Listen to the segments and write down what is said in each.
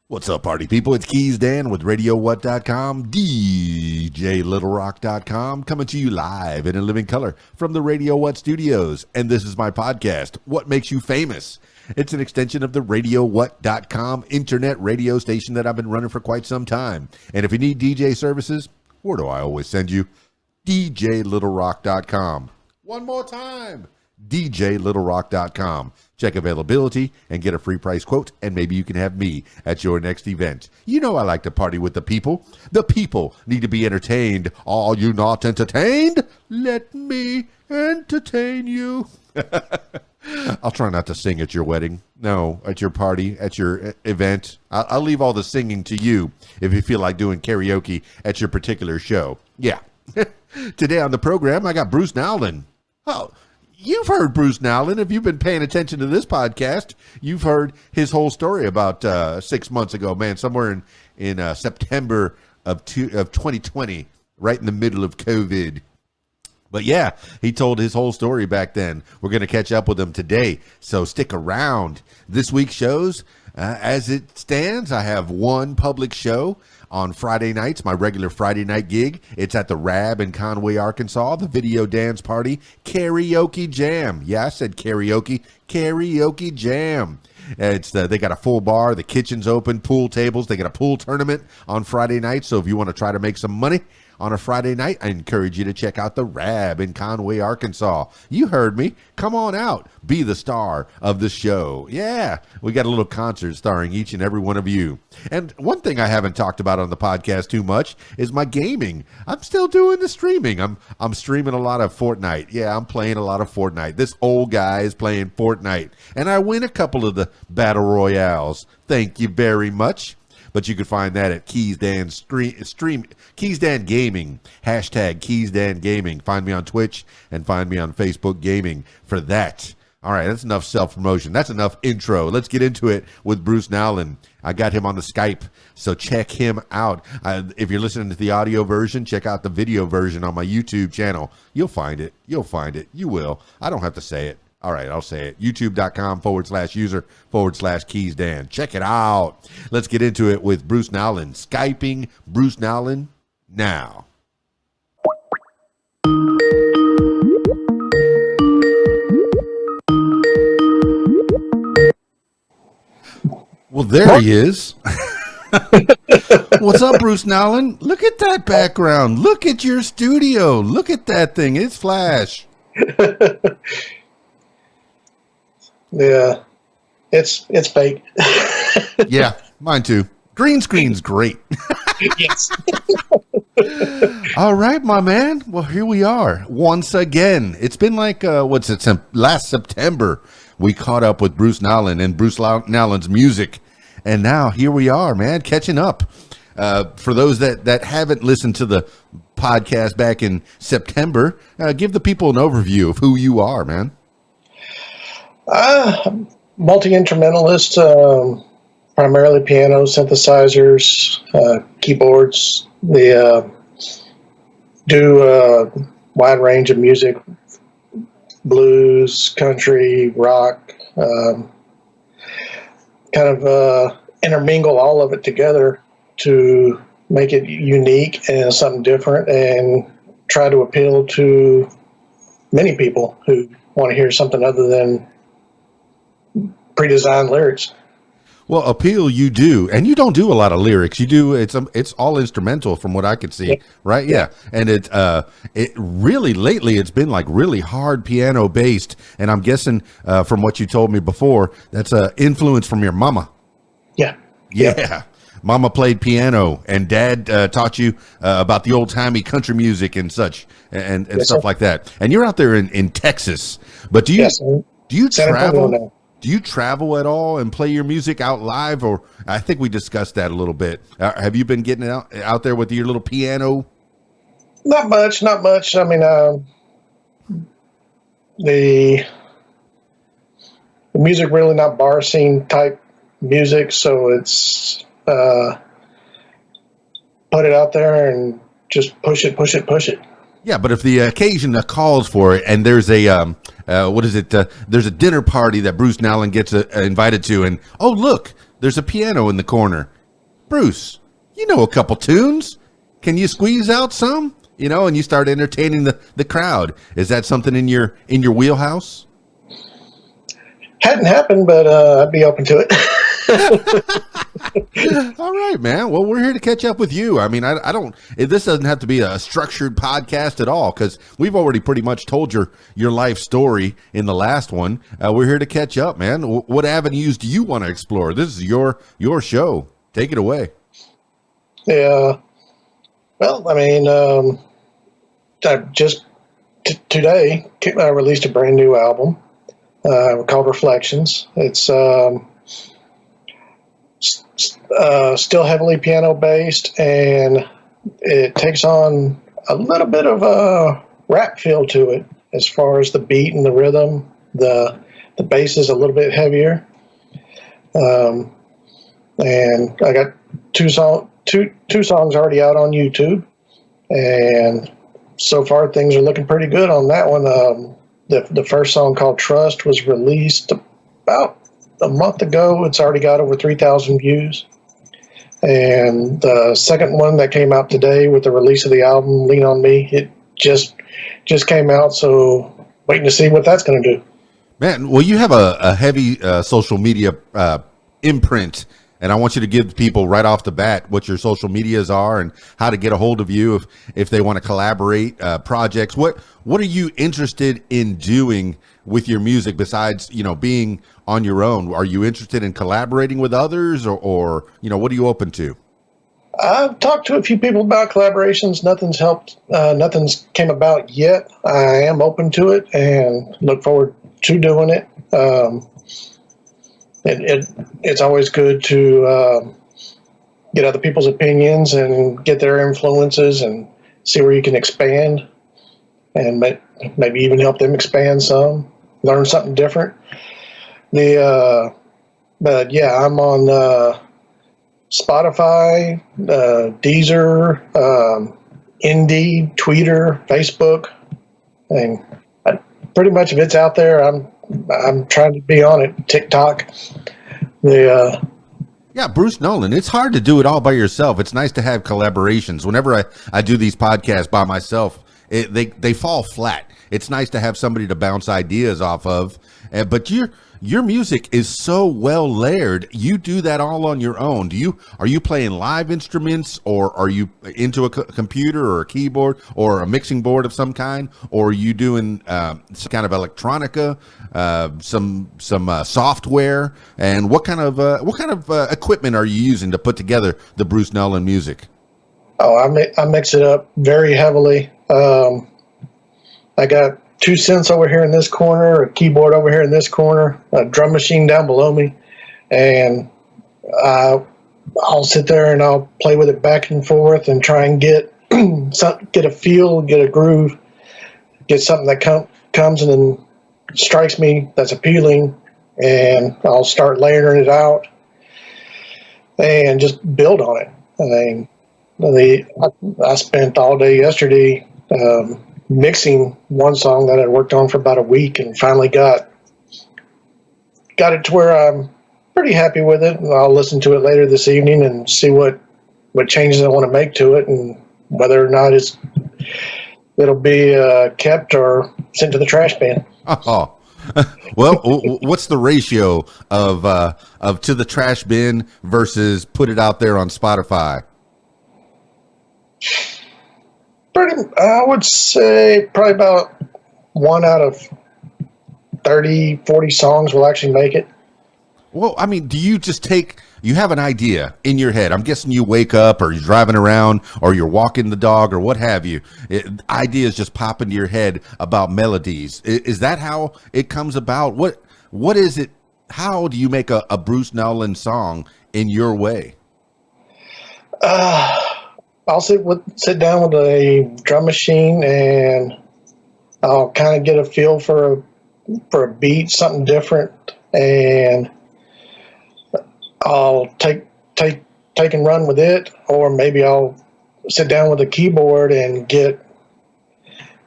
What's up, party people? It's Keys Dan with RadioWhat.com, DJLittleRock.com, coming to you live and in living color from the Radio What studios. And this is my podcast, What Makes You Famous? It's an extension of the RadioWhat.com internet radio station that I've been running for quite some time. And if you need DJ services, where do I always send you? DJLittleRock.com. One more time. DJLittleRock.com. Check availability and get a free price quote, and maybe you can have me at your next event. You know I like to party with the people. The people need to be entertained. Are you not entertained? Let me entertain you. I'll try not to sing at your wedding. No, at your party, at your event. I'll leave all the singing to you if you feel like doing karaoke at your particular show. Yeah. Today on the program, I got Bruce Nowlin. Oh, you've heard Bruce Nowlin. If you've been paying attention to this podcast, you've heard his whole story about 6 months ago, man, somewhere in September of 2020, right in the middle of COVID. But yeah, he told his whole story back then. We're going to catch up with him today, so stick around. This week's shows, as it stands, I have one public show on Friday nights, my regular Friday night gig. It's at the Rab in Conway, Arkansas, the Video Dance Party Karaoke Jam. Yeah, I said karaoke jam. It's they got a full bar, the kitchen's open, pool tables. They got a pool tournament on Friday night, so if you want to try to make some money on a Friday night, I encourage you to check out the Rab in Conway, Arkansas. You heard me. Come on out. Be the star of the show. Yeah, we got a little concert starring each and every one of you. And one thing I haven't talked about on the podcast too much is my gaming. I'm still doing the streaming. I'm streaming a lot of Fortnite. Yeah, I'm playing a lot of Fortnite. This old guy is playing Fortnite, and I win a couple of the battle royales. Thank you very much. But you can find that at Keys Dan Keys Dan Gaming, hashtag Keys Dan Gaming. Find me on Twitch and find me on Facebook Gaming for that. All right, that's enough self-promotion. That's enough intro. Let's get into it with Bruce Nowlin. I got him on the Skype, so check him out. If you're listening to the audio version, check out the video version on my YouTube channel. You'll find it. You'll find it. You will. I don't have to say it. All right, I'll say it. YouTube.com/user/Keys Dan. Check it out. Let's get into it with Bruce Nowlin. Skyping Bruce Nowlin now. Well, there he is. What's up, Bruce Nowlin? Look at that background. Look at your studio. Look at that thing. It's flash. Yeah, it's fake. Yeah, mine too. Green screen's great. Yes. All right, my man. Well, here we are once again. It's been like last September we caught up with Bruce Nowlin and Bruce Nowlin's music, and now here we are, man, catching up. For those that haven't listened to the podcast back in September, give the people an overview of who you are, man. Multi-instrumentalist, primarily piano, synthesizers, keyboards. They do a wide range of music, blues, country, rock, kind of intermingle all of it together to make it unique and something different, and try to appeal to many people who want to hear something other than pre-designed lyrics. Well, appeal you do, and you don't do a lot of lyrics. You do it's all instrumental from what I could see, yeah. Right? Yeah, and it really lately it's been like really hard piano based, and I'm guessing from what you told me before that's influence from your mama. Yeah. Mama played piano, and Dad taught you about the old timey country music and such, and yes, stuff like that. And you're out there in Texas, but do you travel? Do you travel at all and play your music out live? Or I think we discussed that a little bit. Have you been getting out there with your little piano? Not much. I mean, the music really not bar scene type music, so it's put it out there and just push it. Yeah, but if the occasion calls for it, and there's a there's a dinner party that Bruce Nowlin gets invited to, and oh look, there's a piano in the corner. Bruce, you know a couple tunes. Can you squeeze out some? And you start entertaining the crowd. Is that something in your wheelhouse? Hadn't happened, but I'd be open to it. All right, man. Well, we're here to catch up with you. I mean, I don't. This doesn't have to be a structured podcast at all because we've already pretty much told your life story in the last one. We're here to catch up, man. What avenues do you want to explore? This is your show. Take it away. Yeah. Well, I mean, I just today I released a brand new album called Reflections. It's still heavily piano based, and it takes on a little bit of a rap feel to it as far as the beat and the rhythm. The bass is a little bit heavier, and I got two songs already out on YouTube, and so far things are looking pretty good on that one. The first song, called Trust, was released about a month ago. It's already got over 3,000 views. And the second one that came out today with the release of the album, Lean on Me, it just came out, so waiting to see what that's going to do. Man, well, you have a heavy social media imprint, and I want you to give people right off the bat what your social medias are and how to get a hold of you if they want to collaborate projects. What are you interested in doing with your music besides, being on your own? Are you interested in collaborating with others or what are you open to? I've talked to a few people about collaborations. Nothing's helped. Nothing's came about yet. I am open to it and look forward to doing it. It's always good to get other people's opinions and get their influences and see where you can expand and maybe even help them expand some, learn something different. But yeah, I'm on Spotify, Deezer, Indeed, Twitter, Facebook, and pretty much if it's out there, I'm trying to be on it. TikTok. Yeah, Bruce Nowlin. It's hard to do it all by yourself. It's nice to have collaborations. Whenever I do these podcasts by myself, they fall flat. It's nice to have somebody to bounce ideas off of. But your music is so well layered. You do that all on your own. Are you playing live instruments, or are you into a computer or a keyboard or a mixing board of some kind, or are you doing some kind of electronica, some software? And what kind of equipment are you using to put together the Bruce Nowlin music? Oh, I mix it up very heavily. I got 2 synths over here in this corner, a keyboard over here in this corner, a drum machine down below me, and I'll sit there and I'll play with it back and forth and try and get a feel, get a groove, get something that comes and then strikes me that's appealing, and I'll start layering it out and just build on it. I mean, I spent all day yesterday mixing one song that I worked on for about a week, and finally got it to where I'm pretty happy with it. And I'll listen to it later this evening and see what changes I want to make to it, and whether or not it'll be kept or sent to the trash bin. Oh, well, what's the ratio of to the trash bin versus put it out there on Spotify? I would say probably about 1 out of 30, 40 songs will actually make it. Well, I mean, do you just you have an idea in your head? I'm guessing you wake up or you're driving around or you're walking the dog or what have you. Ideas just pop into your head about melodies. Is that how it comes about? What is it? How do you make a Bruce Nowlin song in your way? I'll sit down with a drum machine and I'll kind of get a feel for a beat, something different, and I'll take and run with it, or maybe I'll sit down with a keyboard and get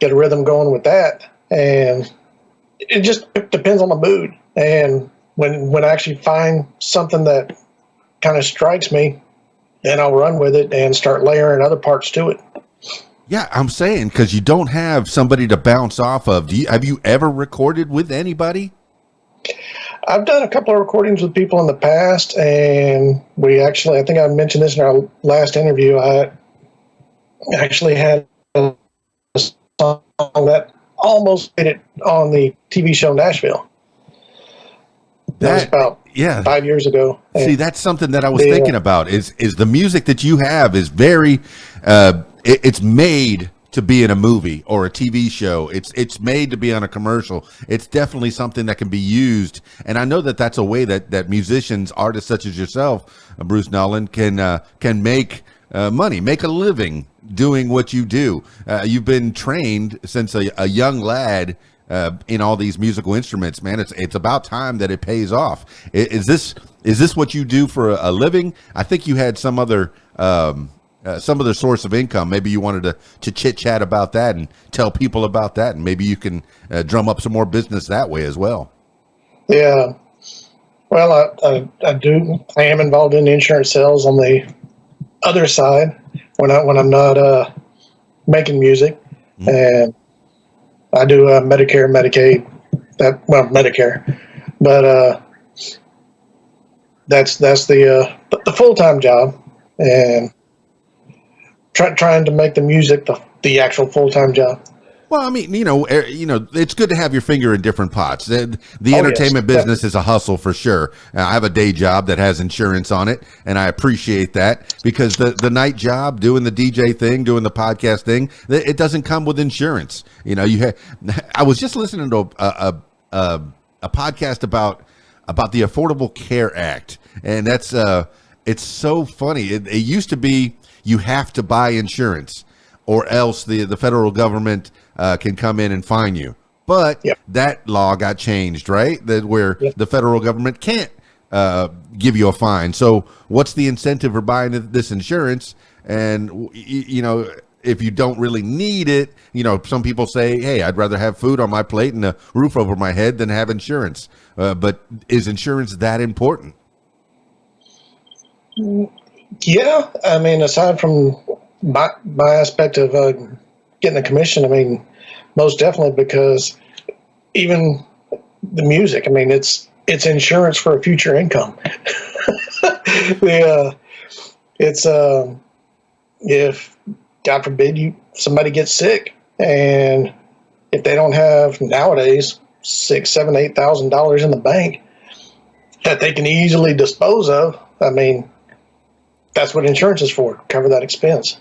a rhythm going with that. And it just depends on the mood. And when I actually find something that kind of strikes me, then I'll run with it and start layering other parts to it. Yeah, I'm saying, because you don't have somebody to bounce off of. Have you ever recorded with anybody? I've done a couple of recordings with people in the past, and I think I mentioned this in our last interview. I actually had a song that almost made it on the TV show Nashville. That was about 5 years ago. See, that's something that I was thinking about. Is the music that you have is very, it's made to be in a movie or a TV show. It's made to be on a commercial. It's definitely something that can be used. And I know that that's a way that musicians, artists such as yourself, Bruce Nowlin, can make money, make a living doing what you do. You've been trained since a young lad in all these musical instruments, man. It's about time that it pays off. Is this what you do for a living? I think you had some other source of income. Maybe you wanted to chit chat about that and tell people about that, and maybe you can drum up some more business that way as well. Yeah. Well, I do. I am involved in insurance sales on the other side when I'm not making music, and I do Medicare, Medicaid. Medicare, but that's the full-time job, and trying to make the music the actual full-time job. Well, I mean, it's good to have your finger in different pots. The entertainment business is a hustle for sure. I have a day job that has insurance on it, and I appreciate that, because the night job, doing the DJ thing, doing the podcast thing, it doesn't come with insurance. I was just listening to a podcast about the Affordable Care Act, and that's it's so funny. It used to be you have to buy insurance, or else the federal government can come in and fine you. But that law got changed, right? Where the federal government can't give you a fine. So what's the incentive for buying this insurance? And, if you don't really need it, some people say, hey, I'd rather have food on my plate and a roof over my head than have insurance. But is insurance that important? Yeah. I mean, aside from my aspect of getting a commission, I mean, most definitely, because even the music, I mean, it's insurance for a future income. It's if God forbid somebody gets sick, and if they don't have nowadays $6,000, $7,000, $8,000 in the bank that they can easily dispose of, I mean, that's what insurance is for, cover that expense.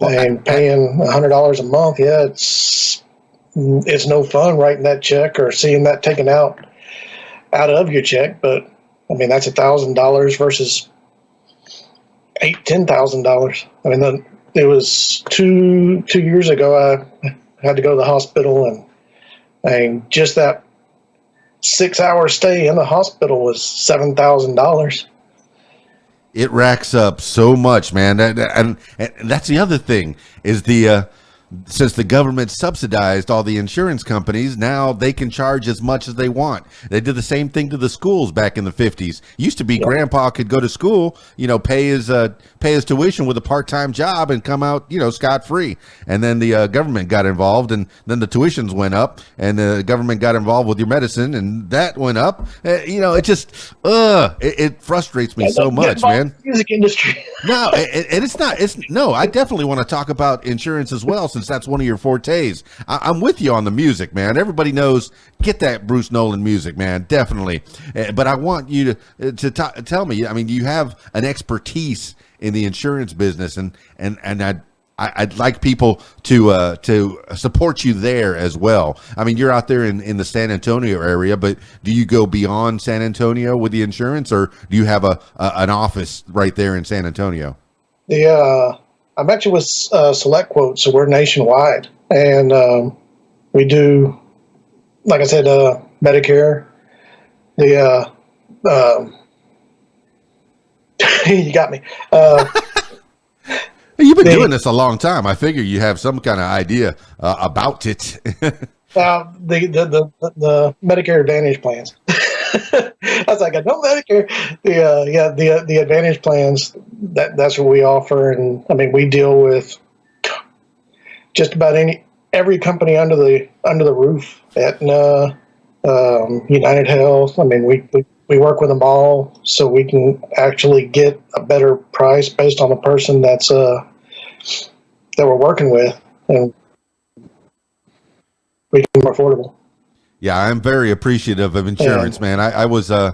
And paying $100 a month, it's no fun writing that check or seeing that taken out of your check. But I mean, that's $1,000 versus $10,000. I mean, it was two years ago. I had to go to the hospital, and just that 6-hour stay in the hospital was $7,000. It racks up so much, man. And that's the other thing is since the government subsidized all the insurance companies, now they can charge as much as they want. They did the same thing to the schools back in the 50s. Used to be grandpa could go to school, pay his tuition with a part-time job and come out, scot-free. And then the government got involved, and then the tuitions went up, and the government got involved with your medicine, and that went up. It just, it frustrates me so much, man. Music industry. No, and it's not. I definitely want to talk about insurance as well, since that's one of your fortes. I'm with you on the music, man. Everybody knows, get that Bruce Nowlin music, man, definitely. But I want you to tell me, I mean, you have an expertise in the insurance business, and I'd like people to support you there as well. I mean, you're out there in the San Antonio area, but do you go beyond San Antonio with the insurance, or do you have an office right there in San Antonio? I'm actually with Select Quote, so we're nationwide, and we do, like I said, Medicare. You got me. You've been doing this a long time. I figure you have some kind of idea about it. The Medicare Advantage plans. I was like, I know Medicare. The Advantage plans, that's what we offer, and I mean we deal with just about every company under the roof. Aetna, United Health. I mean we work with them all, so we can actually get a better price based on the person that we're working with, and we can be more affordable. Yeah, I'm very appreciative of insurance, man. I was in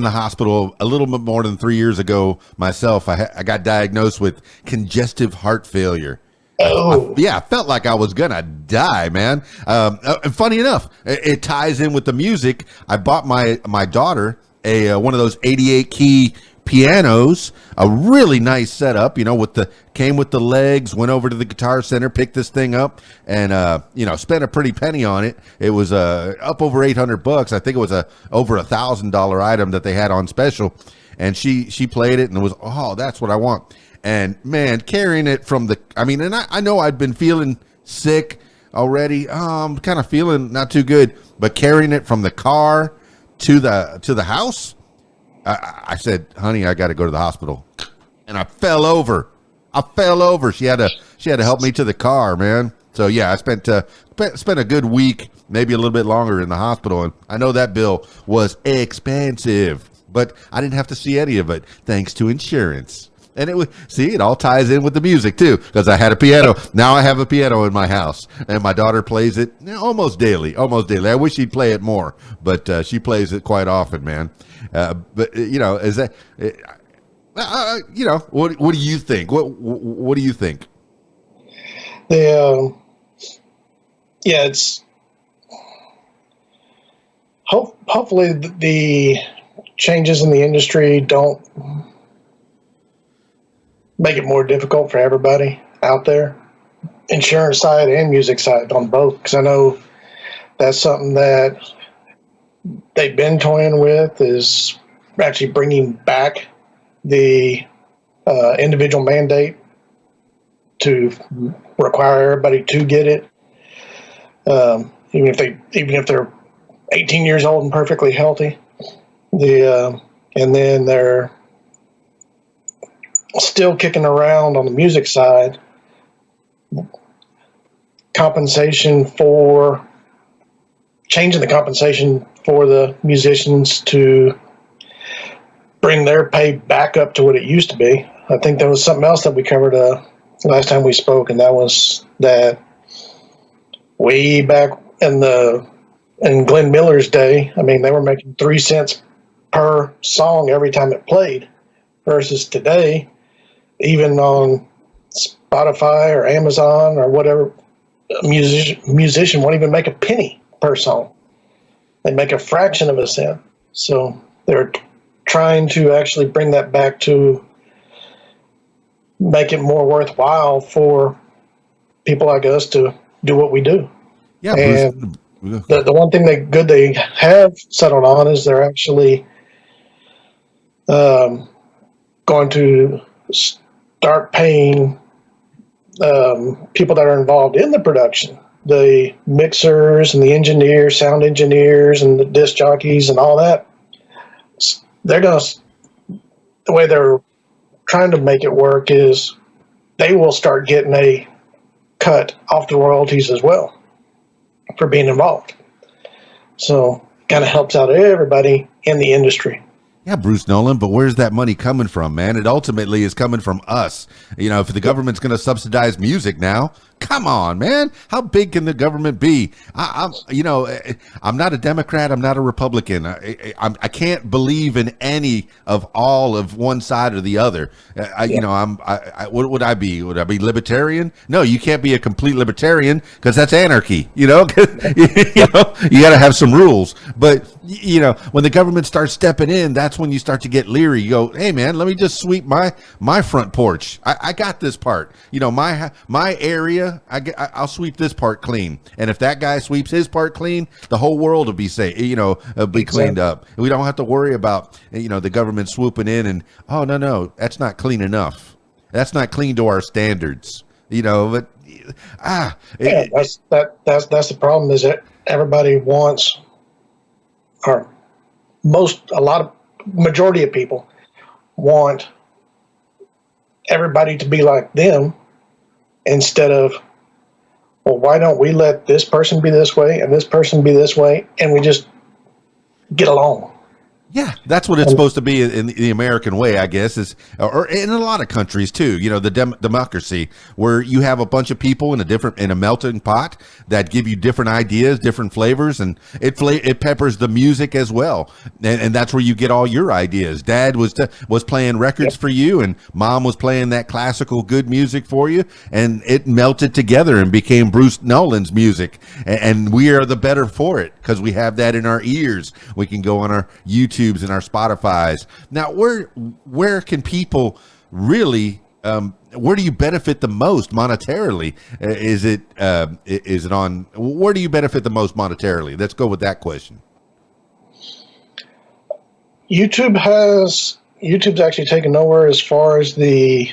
the hospital a little bit more than 3 years ago myself. I got diagnosed with congestive heart failure. I felt like I was gonna die, man. And funny enough, it ties in with the music. I bought my daughter one of those 88 key pianos, a really nice setup, came with the legs. Went over to the Guitar Center, picked this thing up, and spent a pretty penny on it. It was up over $800. I think it was over $1,000 item that they had on special, and she played it and it was, oh, that's what I want. And man, carrying it from I know I'd been feeling sick already. I'm kind of feeling not too good, but carrying it from the car to the house, I said, honey, I got to go to the hospital. And I fell over. She had to help me to the car, man. So yeah, I spent a good week, maybe a little bit longer in the hospital. And I know that bill was expensive, but I didn't have to see any of it thanks to insurance. And it all ties in with the music too, because I had a piano. Now I have a piano in my house, and my daughter plays it almost daily. I wish she'd play it more, but she plays it quite often, man. But is that, what do you think? What do you think? It's hopefully the changes in the industry don't make it more difficult for everybody out there, insurance side and music side, on both, because I know that's something that they've been toying with, is actually bringing back the individual mandate to require everybody to get it, even if they're 18 years old and perfectly healthy. And then they're still kicking around on the music side changing the compensation for the musicians to bring their pay back up to what it used to be. I think there was something else that we covered last time we spoke, and that was that way back in Glenn Miller's day, I mean, they were making 3 cents per song every time it played, versus today, even on Spotify or Amazon or whatever, a musician won't even make a penny per song. They make a fraction of a cent. So they're trying to actually bring that back to make it more worthwhile for people like us to do what we do. Yeah, and the one thing they have settled on is they're actually going to start paying people that are involved in the production, the mixers and the engineers, sound engineers, and the disc jockeys and all that. The way they're trying to make it work is they will start getting a cut off the royalties as well for being involved. So kind of helps out everybody in the industry. Yeah, Bruce Nowlin, but where's that money coming from, man? It ultimately is coming from us. If the government's going to subsidize music now, come on, man. How big can the government be? I'm not a Democrat. I'm not a Republican. I can't believe in any of all of one side or the other. What would I be? Would I be libertarian? No, you can't be a complete libertarian, because that's anarchy. You got to have some rules. But when the government starts stepping in, that's when you start to get leery. You go, hey man, let me just sweep my front porch. I got this part. My area. I'll sweep this part clean, and if that guy sweeps his part clean, the whole world will be safe. Be cleaned up. We don't have to worry about the government swooping in and, oh no, that's not clean enough. That's not clean to our standards. But that's the problem, is that everybody wants, or majority of people want everybody to be like them instead of, well, why don't we let this person be this way and this person be this way, and we just get along? Yeah, that's what it's supposed to be in the American way, I guess, or in a lot of countries too. You know, the democracy, where you have a bunch of people in a melting pot that give you different ideas, different flavors, and it peppers the music as well, and that's where you get all your ideas. Dad was playing records for you, and Mom was playing that classical good music for you, and it melted together and became Bruce Nowlin's music, and we are the better for it because we have that in our ears. We can go on our YouTubes and our Spotify's. Now, where can people really? Where do you benefit the most monetarily? Is it on? Where do you benefit the most monetarily? Let's go with that question. YouTube's actually taken nowhere as far as the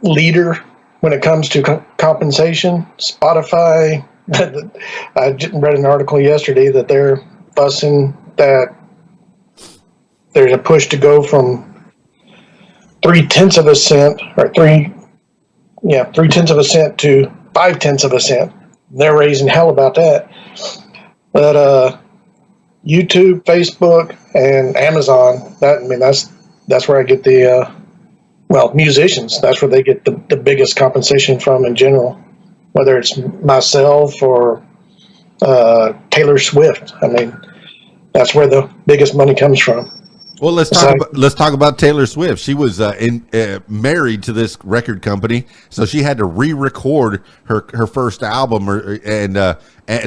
leader when it comes to compensation. Spotify. I read an article yesterday that they're fussing that there's a push to go from 0.3 of a cent or 0.3 of a cent to 0.5 of a cent. They're raising hell about that. But YouTube, Facebook, and Amazon, that's where I get the musicians. That's where they get the biggest compensation from in general. Whether it's myself or Taylor Swift, that's where the biggest money comes from. Well, let's talk about Taylor Swift. She was married to this record company, so she had to re-record her first album, and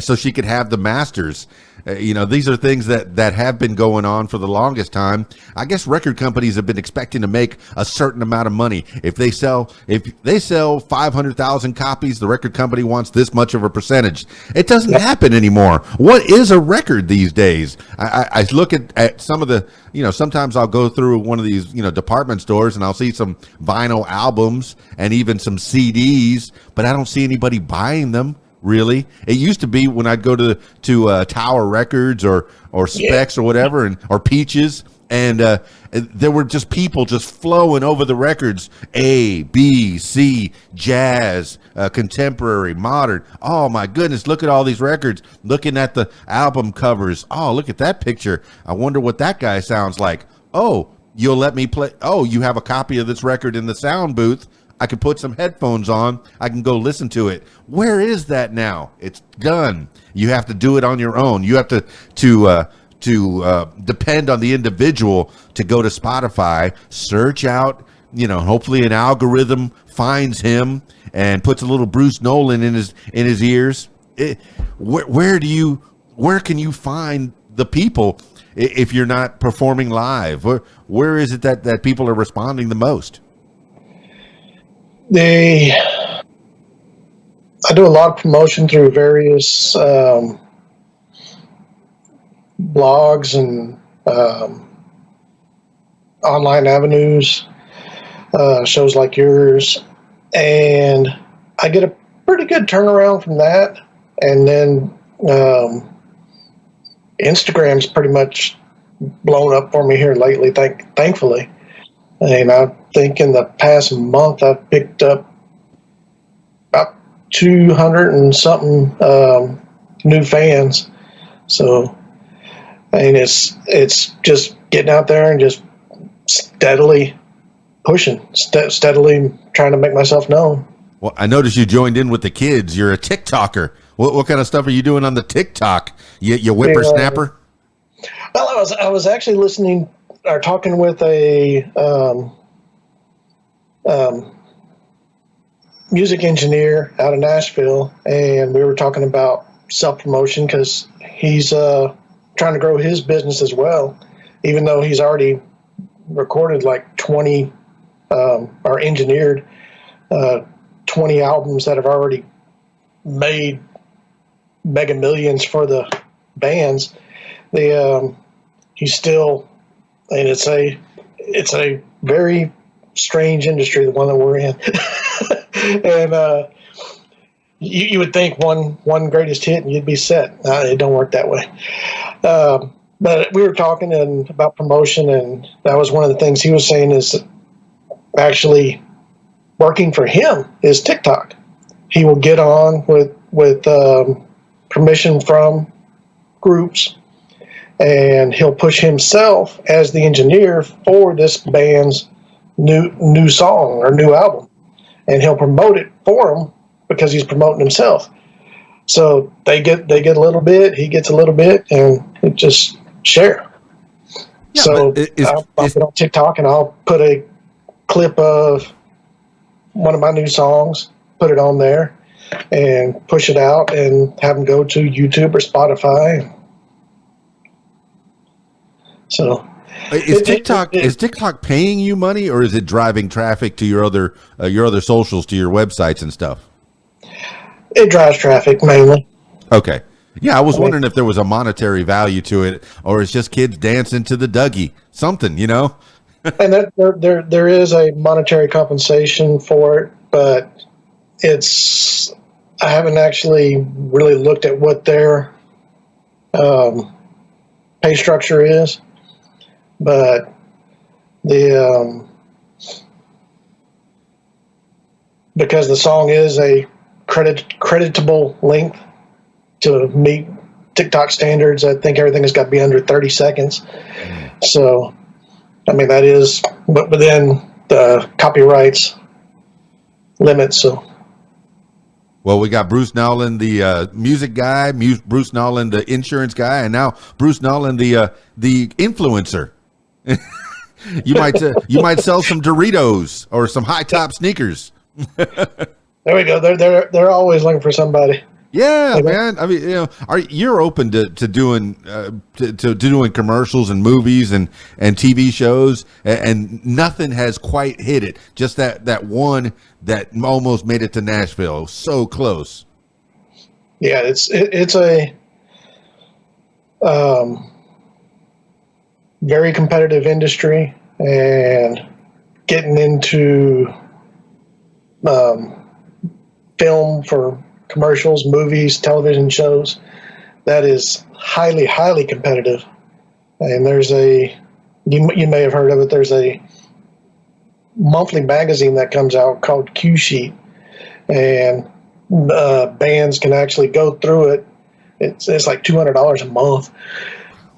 so she could have the masters. These are things that have been going on for the longest time. I guess record companies have been expecting to make a certain amount of money. If they sell 500,000 copies, the record company wants this much of a percentage. It doesn't happen anymore. What is a record these days? I look at some of the, sometimes I'll go through one of these, department stores and I'll see some vinyl albums and even some CDs, but I don't see anybody buying them. Really, it used to be when I'd go to Tower Records or Specs or whatever, or Peaches, and there were just people just flowing over the records: A, B, C, jazz, contemporary, modern. Oh my goodness! Look at all these records. Looking at the album covers. Oh, look at that picture. I wonder what that guy sounds like. Oh, you'll let me play. Oh, you have a copy of this record in the sound booth. I could put some headphones on. I can go listen to it. Where is that now? It's done. You have to do it on your own. You have to depend on the individual to go to Spotify, search out, hopefully an algorithm finds him and puts a little Bruce Nowlin in his ears. Where can you find the people if you're not performing live? Where is it that people are responding the most? I do a lot of promotion through various blogs and online avenues, shows like yours, and I get a pretty good turnaround from that. And then Instagram's pretty much blown up for me here lately, thankfully. And I think in the past month I've picked up about 200 and something new fans. So, it's just getting out there and just steadily pushing, steadily trying to make myself known. Well, I noticed you joined in with the kids. You're a TikToker. What kind of stuff are you doing on the TikTok? You whippersnapper? Well, I was actually listening or talking with a music engineer out of Nashville, and we were talking about self-promotion because he's trying to grow his business as well, even though he's already recorded like 20 or engineered 20 albums that have already made mega millions for the bands. He's still, and it's a very strange industry, the one that we're in. And you would think one greatest hit and you'd be set. It don't work that way. But we were talking about promotion, and that was one of the things he was saying is actually working for him is TikTok. He will get on with permission from groups, and he'll push himself as the engineer for this band's new song or new album, and he'll promote it for him because he's promoting himself. So they get a little bit, he gets a little bit, and it just share. Yeah, so I'll put on TikTok and I'll put a clip of one of my new songs, put it on there, and push it out, and have them go to YouTube or Spotify. So, is TikTok paying you money, or is it driving traffic to your other socials, to your websites and stuff? It drives traffic mainly. Okay. Yeah, I was wondering if there was a monetary value to it, or it's just kids dancing to the Dougie, something, you know. And there is a monetary compensation for it, but I haven't actually really looked at what their pay structure is, but because the song is a creditable length to meet TikTok standards, I think everything has got to be under 30 seconds. So, I mean, that is, but then the copyrights limit. So, well, we got Bruce Nowlin, the music guy, Bruce Nowlin, the insurance guy, and now Bruce Nowlin, the influencer. you might sell some Doritos or some high top sneakers. There we go. They're always looking for somebody. Yeah, man. I mean, you're open to doing doing commercials and movies and TV shows, and nothing has quite hit it. Just that one that almost made it to Nashville, so close. Yeah, it's a very competitive industry, and getting into film for commercials, movies, television shows, that is highly, highly competitive. And there's you may have heard of it, there's a monthly magazine that comes out called Q Sheet, and bands can actually go through it. It's like $200 a month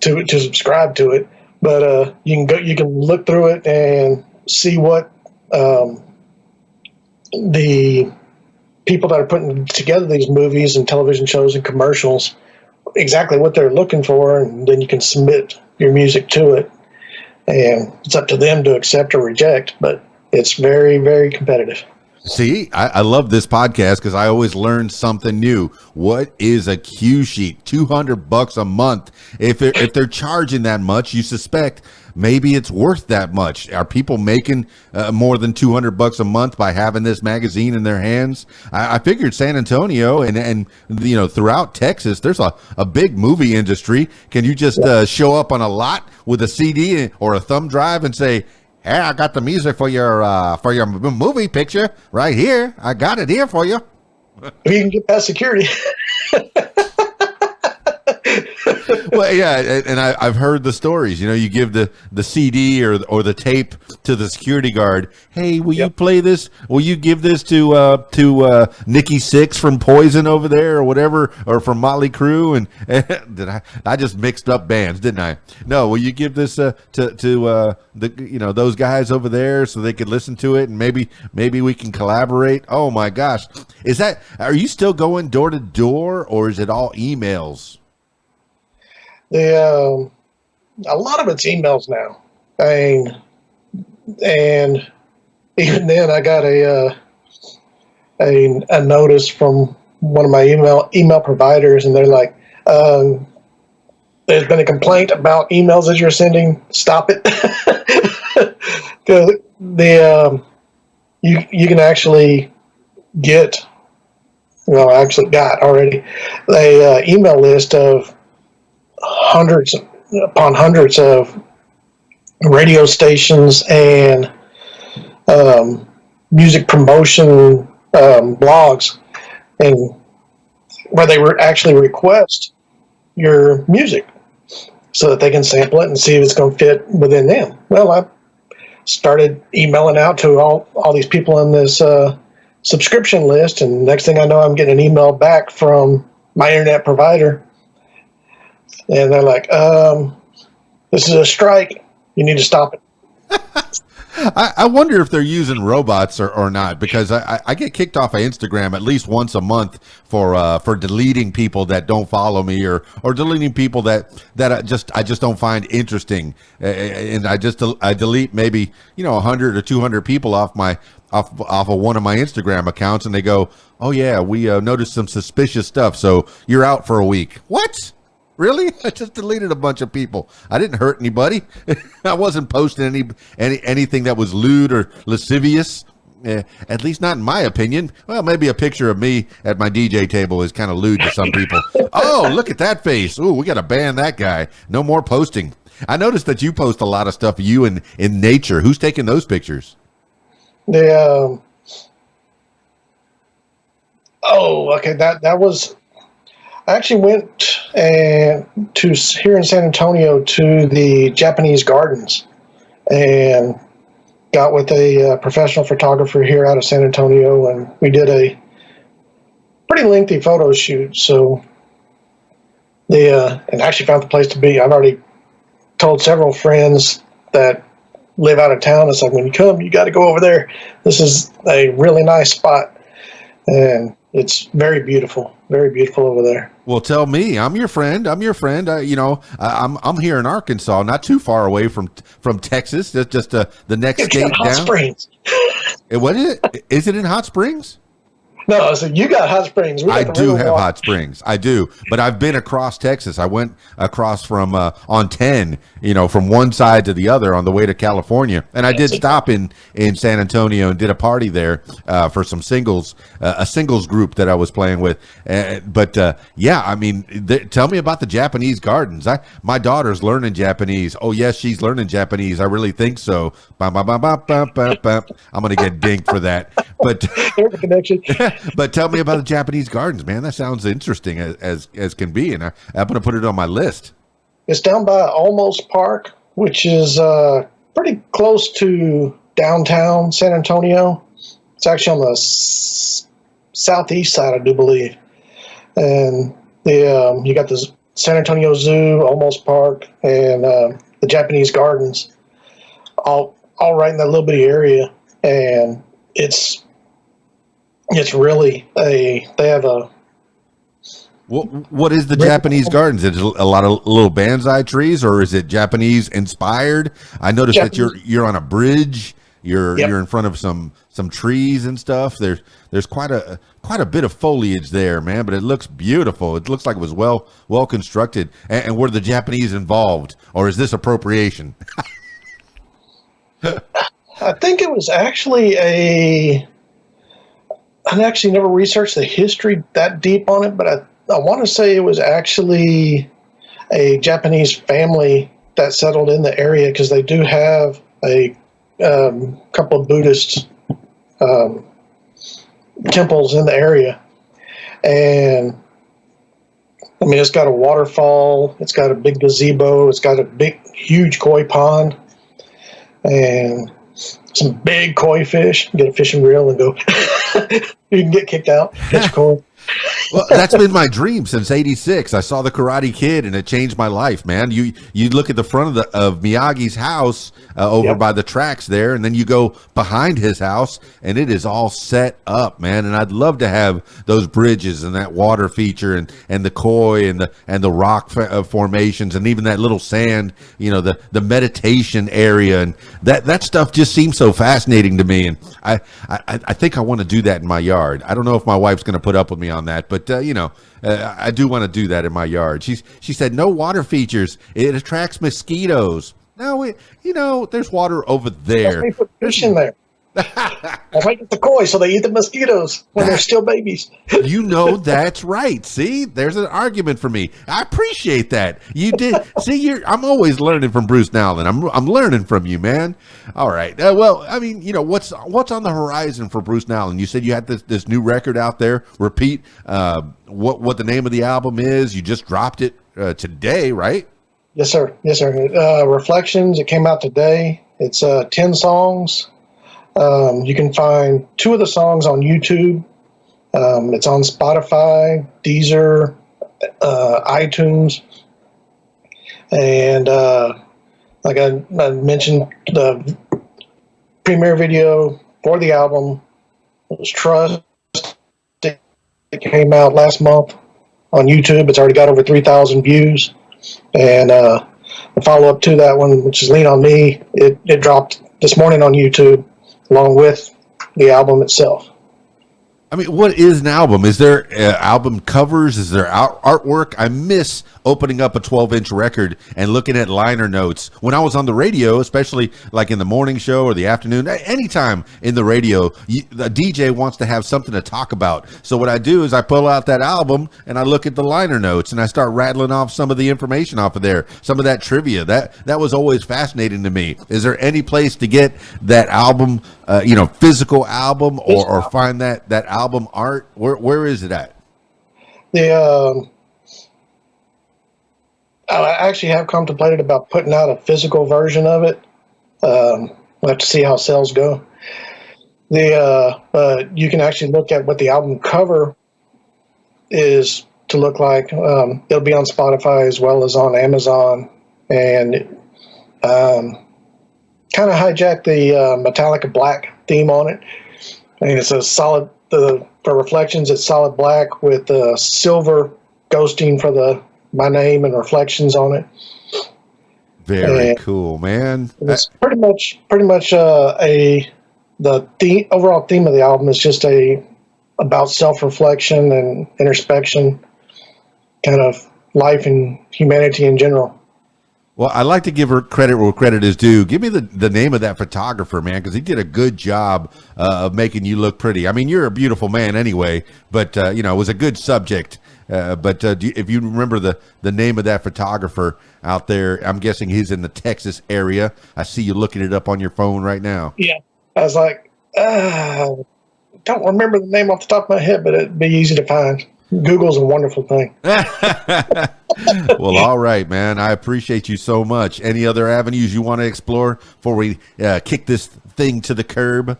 to subscribe to it, but you can look through it and see what the people that are putting together these movies and television shows and commercials, exactly what they're looking for, and then you can submit your music to it, and it's up to them to accept or reject, but it's very, very competitive. See, I love this podcast because I always learn something new. What is a Q sheet? $200 a month. If they're charging that much, you suspect maybe it's worth that much. Are people making more than $200 a month by having this magazine in their hands? I figured San Antonio and throughout Texas, there's a big movie industry. Can you just show up on a lot with a CD or a thumb drive and say, "Hey, I got the music for your movie picture right here. I got it here for you." If you can get past security. Well, yeah, and I've heard the stories. You give the CD or the tape to the security guard. Hey, will you play this? Will you give this to Nikki Sixx from Poison over there or whatever, or from Motley Crue? And I just mixed up bands, didn't I? No, will you give this to the those guys over there so they could listen to it, and maybe we can collaborate? Oh my gosh, are you still going door to door, or is it all emails? A lot of it's emails now. And even then, I got a notice from one of my email providers, and they're like, "There's been a complaint about emails that you're sending. Stop it." You can actually get, I actually got already a email list of hundreds upon hundreds of radio stations and music promotion blogs and where they were actually request your music so that they can sample it and see if it's going to fit within them. Well, I started emailing out to all these people in this subscription list, and next thing I know, I'm getting an email back from my internet provider, and they're like, this is a strike. You need to stop it. I wonder if they're using robots or not, because I get kicked off of Instagram at least once a month for deleting people that don't follow me or deleting people that I just don't find interesting, and I delete maybe 100 or 200 people off of one of my Instagram accounts, and they go, oh yeah, we noticed some suspicious stuff, so you're out for a week. What? Really? I just deleted a bunch of people. I didn't hurt anybody. I wasn't posting anything that was lewd or lascivious. At least not in my opinion. Well, maybe a picture of me at my DJ table is kind of lewd to some people. Oh, look at that face. Ooh, we got to ban that guy. No more posting. I noticed that you post a lot of stuff, you in nature. Who's taking those pictures? Okay. That was... I actually went to here in San Antonio to the Japanese gardens and got with a professional photographer here out of San Antonio, and we did a pretty lengthy photo shoot. So and actually found the place to be. I've already told several friends that live out of town. It's like, when you come, you got to go over there. This is a really nice spot, and it's very beautiful over there. Well, tell me, I'm your friend. I'm here in Arkansas, not too far away from Texas. Just the next state Hot down. Springs. What is it? Is it in Hot Springs? No, so you got Hot Springs. I do have Hot Springs. I do, but I've been across Texas. I went across from on 10, from one side to the other on the way to California, and I did stop in San Antonio and did a party there for some singles, a singles group that I was playing with. Yeah, I mean, tell me about the Japanese gardens. My daughter's learning Japanese. Oh yes, she's learning Japanese. I really think so. I'm gonna get dinged for that, but there's a connection. But tell me about the Japanese gardens, man. That sounds interesting as can be, and I'm going to put it on my list. It's down by Almost Park, which is pretty close to downtown San Antonio. It's actually on the southeast side, I do believe. And you got the San Antonio Zoo, Almost Park, and the Japanese gardens, all right in that little bitty area. And it's really they have a... What is the Japanese gardens? Is it a lot of little bonsai trees, or is it Japanese inspired? I noticed that you're on a bridge. You're in front of some trees and stuff. There's quite a bit of foliage there, man, but it looks beautiful. It looks like it was well constructed. And were the Japanese involved, or is this appropriation? I think it was actually I actually never researched the history that deep on it, but I want to say it was actually a Japanese family that settled in the area, because they do have a couple of Buddhist temples in the area. And I mean, it's got a waterfall, it's got a big gazebo, it's got a huge koi pond, and some big koi fish. Get a fishing reel and go. You can get kicked out, catch a koi. Well, that's been my dream since '86. I saw The Karate Kid, and it changed my life, man. You look at the front of Miyagi's house over by the tracks there, and then you go behind his house, and it is all set up, man. And I'd love to have those bridges and that water feature, and the koi and the rock formations, and even that little sand, the meditation area, and that stuff just seems so fascinating to me. And I think I want to do that in my yard. I don't know if my wife's going to put up with me on that, but I do want to do that in my yard. She said no water features. It attracts mosquitoes. No, there's water over there. Put fish in there. I'll make it the koi so they eat the mosquitoes when they're still babies. You know that's right. See, there's an argument for me. I appreciate that. You did. See, I'm always learning from Bruce Nowlin. I'm learning from you, man. All right. Well, I mean, what's on the horizon for Bruce Nowlin? You said you had this new record out there. Repeat what the name of the album is. You just dropped it today, right? Yes, sir. Yes, sir. Reflections. It came out today. It's 10 songs. You can find 2 of the songs on YouTube. It's on Spotify, Deezer, iTunes, and like I mentioned, the premiere video for the album was Trust. It came out last month on YouTube. It's already got over 3,000 views. And the follow-up to that one, which is Lean on Me, it dropped this morning on YouTube along with the album itself. I mean, what is an album? Is there album covers? Is there artwork? I miss opening up a 12-inch record and looking at liner notes. When I was on the radio, especially like in the morning show or the afternoon, anytime in the radio, the DJ wants to have something to talk about. So what I do is I pull out that album and I look at the liner notes and I start rattling off some of the information off of there, some of that trivia. That was always fascinating to me. Is there any place to get that album, physical album or find that album art? Where is it at? I actually have contemplated about putting out a physical version of it. We'll have to see how sales go. You can actually look at what the album cover is to look like. It'll be on Spotify as well as on Amazon, and kind of hijack the Metallica black theme on it. And it's a solid, for Reflections, it's solid black with silver ghosting for my name and Reflections on it. Very cool, man. It's pretty much the overall theme of the album is just about self-reflection and introspection, kind of life and humanity in general. Well, I like to give her credit where credit is due. Give me the name of that photographer, man, because he did a good job of making you look pretty. I mean, you're a beautiful man anyway, but, it was a good subject. If you remember the name of that photographer out there, I'm guessing he's in the Texas area. I see you looking it up on your phone right now. Yeah. I was like, don't remember the name off the top of my head, but it'd be easy to find. Google's a wonderful thing. Well, all right, man. I appreciate you so much. Any other avenues you want to explore before we kick this thing to the curb?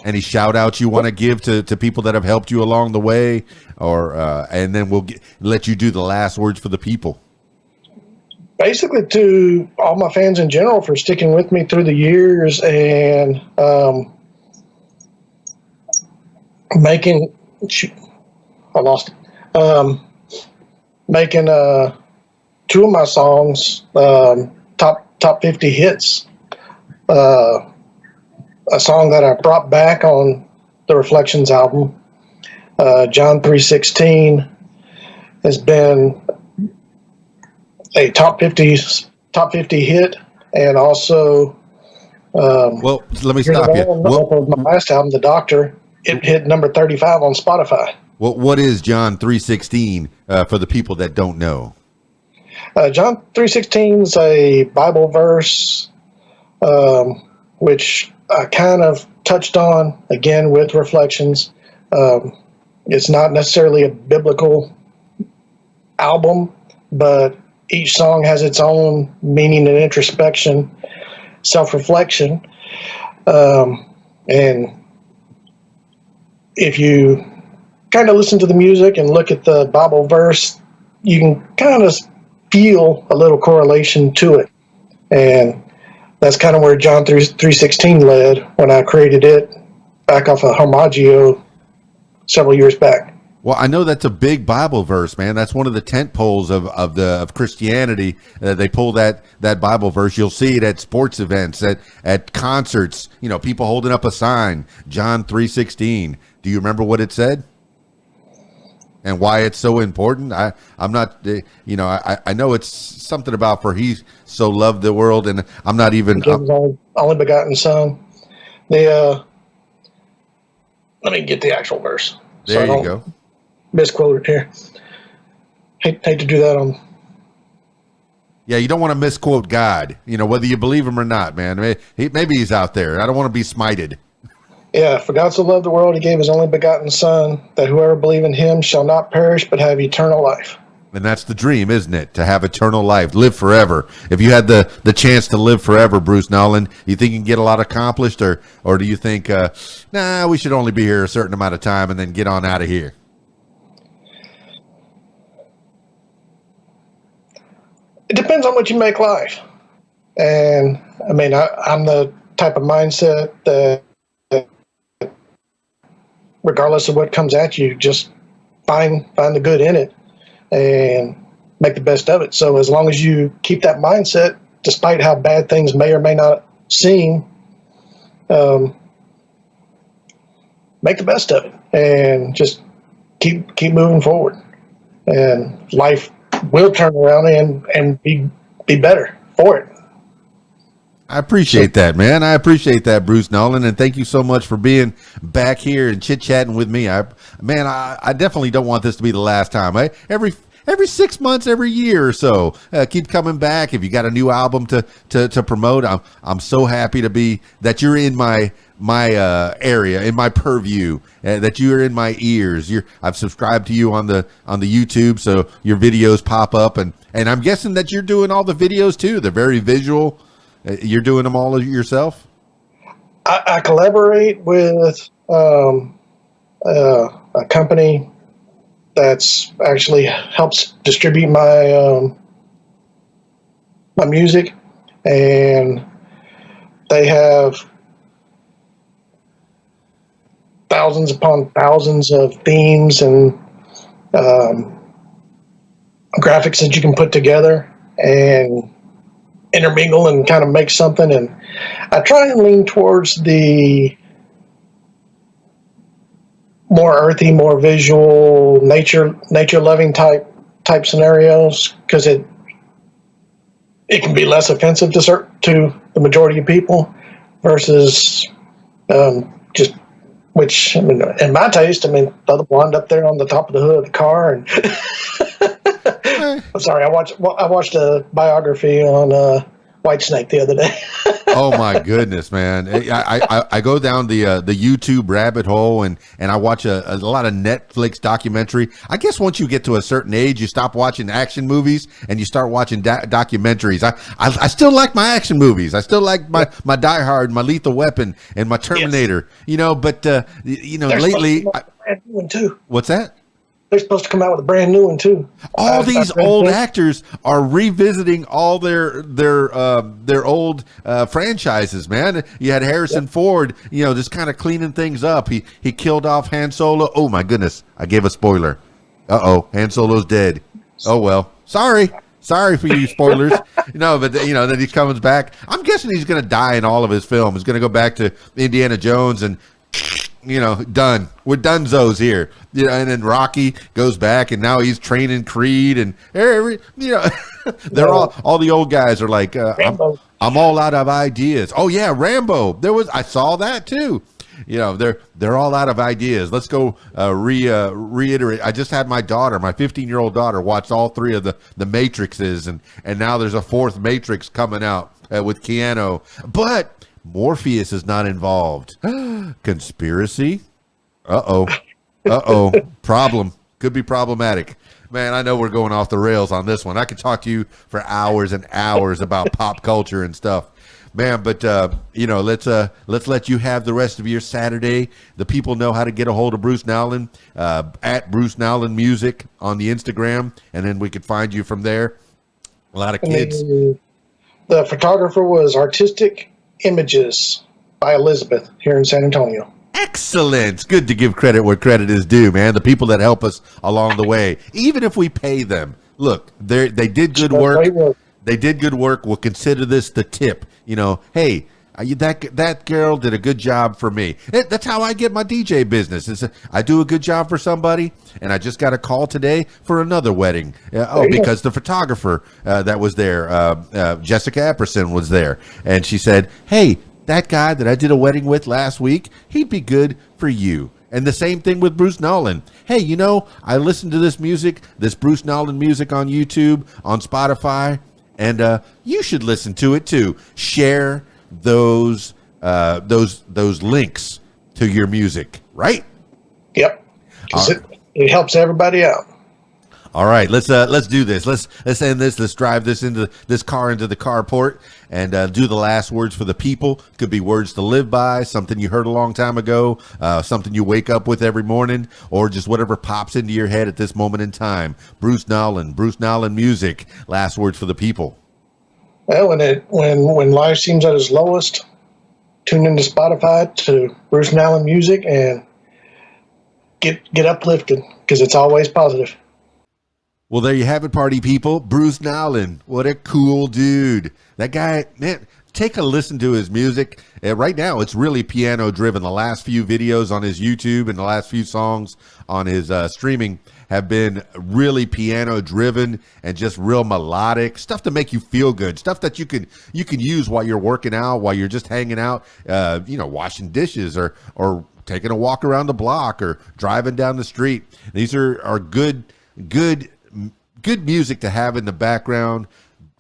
Any shout outs you want to give to people that have helped you along the way, or and then we'll let you do the last words for the people. Basically, to all my fans in general for sticking with me through the years and making 2 of my songs top 50 hits. A song that I brought back on the Reflections album, John 3:16, has been a top 50 hit, and also well, let me stop you. My last album, The Doctor, it hit number 35 on Spotify. Well, what is John 3:16 for the people that don't know? John 3:16 is a Bible verse, which I kind of touched on again with Reflections. It's not necessarily a biblical album, but each song has its own meaning and introspection, self-reflection. And if you kind of listen to the music and look at the Bible verse, you can kind of feel a little correlation to it. And that's kind of where John 3:16 led when I created it back off of Homagio several years back. Well, I know that's a big Bible verse, man. That's one of the tent poles of Christianity. They pull that Bible verse. You'll see it at sports events, at concerts. People holding up a sign, John 3:16. Do you remember what it said? and why it's so important. I'm not, I know it's something about for he so loved the world, and I'm not even. He gave his only begotten son. Let me get the actual verse. There you go. Misquote it here. Hate to do that on. Yeah, you don't want to misquote God, whether you believe him or not, man. Maybe he's out there. I don't want to be smited. Yeah, for God so loved the world, he gave his only begotten son, that whoever believes in him shall not perish, but have eternal life. And that's the dream, isn't it? To have eternal life, live forever. If you had the chance to live forever, Bruce Nowlin, you think you can get a lot accomplished, or do you think, we should only be here a certain amount of time and then get on out of here? It depends on what you make life. And, I mean, I'm the type of mindset that regardless of what comes at you, just find the good in it and make the best of it. So as long as you keep that mindset, despite how bad things may or may not seem, make the best of it and just keep moving forward. And life will turn around and be better for it. I appreciate that, man. I appreciate that, Bruce Nowlin, and thank you so much for being back here and chit-chatting with me. I definitely don't want this to be the last time. Every 6 months, every year or so, keep coming back. If you got a new album to promote, I'm so happy to be that you're in my area, in my purview, that you're in my ears. I've subscribed to you on the YouTube, so your videos pop up, and I'm guessing that you're doing all the videos too. They're very visual. You're doing them all yourself? I collaborate with a company that's actually helps distribute my my music, and they have thousands upon thousands of themes and graphics that you can put together and intermingle and kind of make something. And I try and lean towards the more earthy, more visual, nature loving type scenarios, because it can be less offensive to the majority of people versus just, which, I mean, in my taste, throw the blonde up there on the top of the hood of the car. And I'm sorry, I watched a biography on Whitesnake the other day. Oh my goodness, man! I go down the YouTube rabbit hole and I watch a lot of Netflix documentary. I guess once you get to a certain age, you stop watching action movies and you start watching documentaries. I still like my action movies. I still like my Die Hard, my Lethal Weapon, and my Terminator. Yes. But lately, one too. What's that? They're supposed to come out with a brand new one too. All these old actors are revisiting all their old franchises, man. You had Harrison Ford, just kind of cleaning things up. He killed off Han Solo. Oh my goodness, I gave a spoiler. Han Solo's dead. Oh well, sorry for you spoilers. But then he comes back. I'm guessing he's going to die in all of his films. He's going to go back to Indiana Jones and. Done. We're donezos here. And then Rocky goes back, and now he's training Creed, and they're all the old guys are like, I'm all out of ideas. Oh yeah, Rambo. I saw that too. They're all out of ideas. Let's go reiterate. I just had my 15-year-old daughter, watch all three of the Matrixes, and now there's a fourth Matrix coming out with Keanu, but Morpheus is not involved. Conspiracy? Problem. Could be problematic. Man, I know we're going off the rails on this one. I could talk to you for hours and hours about pop culture and stuff. Man, but let's let you have the rest of your Saturday. The people know how to get a hold of Bruce Nowlin at Bruce Nowlin Music on the Instagram, and then we could find you from there. A lot of kids. The photographer was Artistic Images by Elizabeth here in San Antonio. Excellent. Good to give credit where credit is due, man. The people that help us along the way, even if we pay them. Look, they did good work. They did good work. We'll consider this the tip. Hey, That girl did a good job for me. That's how I get my DJ business. I do a good job for somebody, and I just got a call today for another wedding. Because the photographer that was there, Jessica Epperson, was there, and she said, "Hey, that guy that I did a wedding with last week, he'd be good for you." And the same thing with Bruce Nowlin. Hey, I listened to this music, this Bruce Nowlin music on YouTube, on Spotify, and you should listen to it too. Share those links to your music, right? Yep. It helps everybody out. All right, let's do this. Let's end this. Let's drive this into this car into the carport and do the last words for the people. Could be words to live by, something you heard a long time ago, something you wake up with every morning, or just whatever pops into your head at this moment in time. Bruce Nowlin music. Last words for the people. Well, when life seems at its lowest, tune into Spotify to Bruce Nowlin music and get uplifted, because it's always positive. Well, there you have it, party people. Bruce Nowlin, what a cool dude. That guy, man, take a listen to his music. Right now, it's really piano driven. The last few videos on his YouTube and the last few songs on his streaming have been really piano driven and just real melodic stuff to make you feel good. Stuff that you can use while you're working out, while you're just hanging out, washing dishes or taking a walk around the block or driving down the street. These are good music to have in the background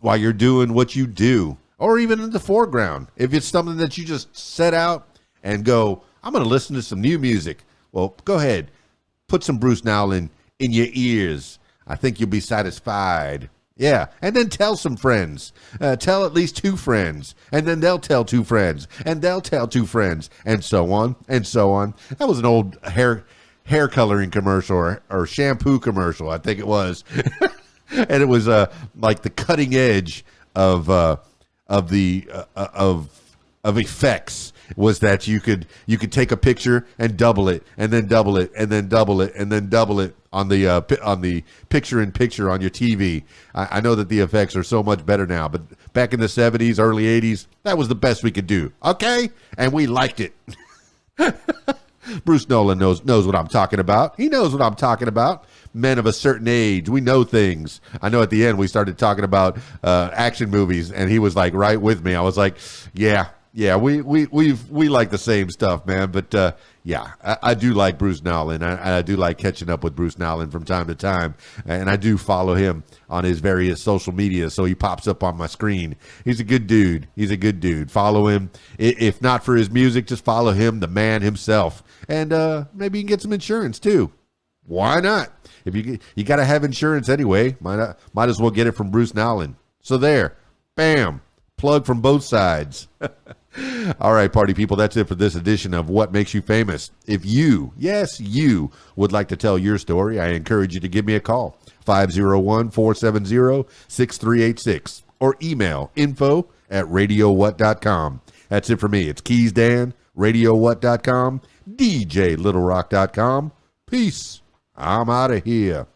while you're doing what you do, or even in the foreground. If it's something that you just set out and go, I'm going to listen to some new music. Well, go ahead, put some Bruce Nowlin in your ears. I think you'll be satisfied. Yeah, and then tell some friends. Tell at least 2 friends, and then they'll tell 2 friends, and they'll tell 2 friends, and so on, and so on. That was an old hair coloring commercial or shampoo commercial, I think it was. And it was like the cutting edge of effects was that you could take a picture and double it and then double it and then double it and then double it on the picture-in-picture on your TV. I know that the effects are so much better now, but back in the 70s, early 80s, that was the best we could do. Okay? And we liked it. Bruce Nowlin knows what I'm talking about. He knows what I'm talking about. Men of a certain age, we know things. I know at the end we started talking about action movies, and he was like right with me. I was like, yeah, we like the same stuff, man. But yeah, I do like Bruce Nowlin. I do like catching up with Bruce Nowlin from time to time, and I do follow him on his various social media, so he pops up on my screen. He's a good dude. Follow him. If not for his music, just follow him, the man himself, and maybe you can get some insurance too. Why not? If you got to have insurance anyway, might as well get it from Bruce Nowlin. So there, bam, plug from both sides. All right, party people, that's it for this edition of What Makes You Famous. If you, yes, you, would like to tell your story, I encourage you to give me a call, 501-470-6386, or email info@radiowhat.com. That's it for me. It's Keys Dan, radiowhat.com, DJLittleRock.com. Peace. I'm out of here.